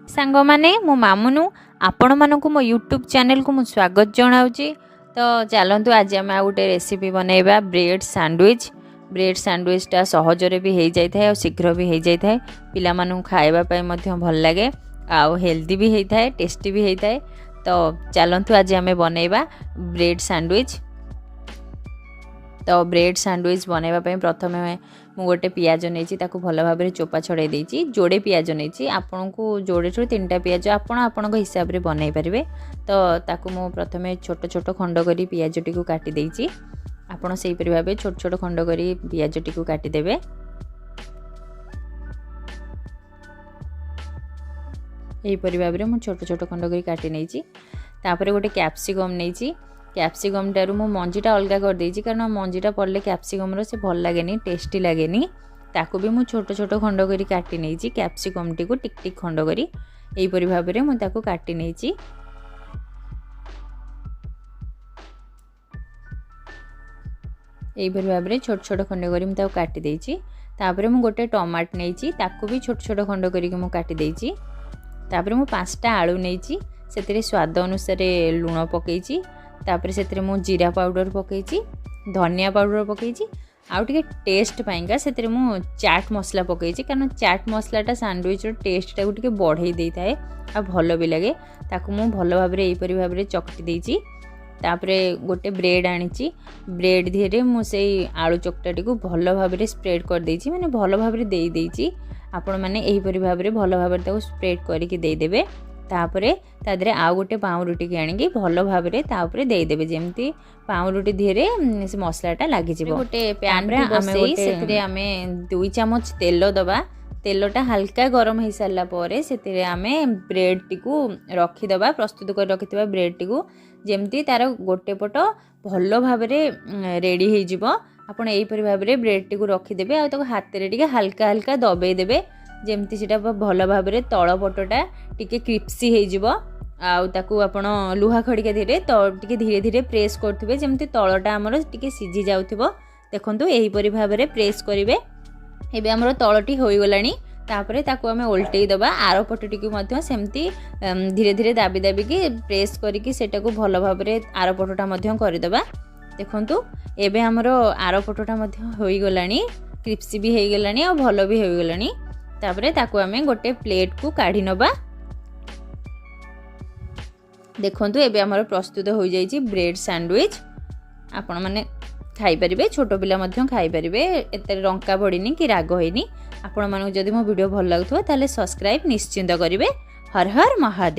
सांग माने मो मामुनु आपण मानक मो यूट्यूब चैनल को मु स्वागत जनाऊँगी। तो चलतु आज आम गोटे रेसिपी बनैबा ब्रेड सैंडविचटा सहजरे भी हो जाए और शीघ्र भी हो जाए पिला मानू खाइबापी भल लगे आउ हेल्दी भी होता है टेस्टी भी होता है। तो चलतु आज आम बनैबा ब्रेड सैंडविच। तो ब्रेड सैंडविच बनैबा प्रथम मु गोटे पियाज नहीं भल भाव चोपा छड़ाई देती जोड़े पियाज नहीं आपन को जोड़े 3टा पियाज आपण हिसाब से बनई पारे। तो ताकू मु प्रथम छोट छोट खंड करी पियाज टी काटी देती आपड़ से भाव छोट छोट खंड करी पियाज टी काटिदेवे। यहीपरि भाव में छोट छोट खंड करी काटी नहीं गोटे कैप्सिकम नहीं कैप्सिकम टारू मु मंजीटा अलग कर देछि कारण मंजीटा पड़ले कैप्सिकम रो से भल लागेनी टेस्टी लागेनी ताकू भी मु छोट छोट खंड करी काटी नहीं कैप्सिकम टी को टिक टिक खंड करी यहीपरि भाव में मुझे काटी नहीं। यहीपरि भाव में छोट छोट खंड करी मुझे काटी देछि। तापर मु गोटे टमाट नहीं ताकू भी छोट छोट खंड करी मु काटी देछि। तापर मु 5टा आलू नहीं से स्वाद अनुसार लुण पकईछि। तापर से जीरा पाउडर पकईछि धनिया पाउडर पकईछि आउ टिके टेस्ट पाइंका से मु चाट मसला पकईछि कारण चाट मसलाटा सैंडविच टेस्ट टाको टिके बढ़ई देई थाए आ भल भी लगे ताकू मु भल भाव में यहीपरि भाव में चकटी देछि। तापर गोटे ब्रेड आनीछि ब्रेड धीरे मु से आलू चकटाटी को भल भाव में स्प्रेड कर देछि माने भल भाव में देई देछि आपण माने यहीपरि भाव में भल भाव में ताको स्प्रेड करके देई देबे। तापरे तादरे आउ गोटे पाउरुटी की आनिकी भल भाव में ताऊपर देदेवे जमती पाउरुटी धीरे से मसलाटा लगी गोटे पैन रे आमे 2 चामच तेल दबा तेलटा हल्का गरम हो सारा पर से आमे ब्रेड टी को रखीदबा प्रस्तुत कर रखिथिबा ब्रेड टी को जमती तार गोटे पट भल भाव में रेडी हो जिवो आपण एहीपरि भाव में ब्रेड टी को रखीदेवे आ ताको हाथ रे टिके हल्का हल्का दबेई देबे जमती सीटा भल भाव में तल पटटा टिके क्रिप्सी हो जिवो आउ ताकू आपण लुहा खड़िका धीरे टिके धीरे धीरे प्रेस करथिबे जमती तलटा हमर टिके सिझी जाउथिबो। देखंतु एहीपरि भाव में प्रेस करिवे एबे हमर तलटी होई गलानी। तापरे ताकू आमे उल्टेई दबा आरो पटटिकु मध्य सेमती धीरे धीरे दाबी दाबी की प्रेस करिकी सेटा को भल भाव में आरो पटटा मध्य करि दबा। देखंतु एबे हमर आरो पटटा मध्य होई गलानी क्रिप्सी भी होई गलानी आ भल भी होई गलानी। तापरे ताकू आमे गोटे प्लेट को काढ़ी नबा। देखंतु एबे हमर प्रस्तुत हो जाइछि ब्रेड सैंडविच आपण माने खाई परिबे छोटो पिला मध्य खाई परिबे एते रंका पड़िनी कि राग होइनी। आपण मानक जदि मो वीडियो भल लागथो ताले सब्सक्राइब निश्चिंत करिवे। हर हर महादेव।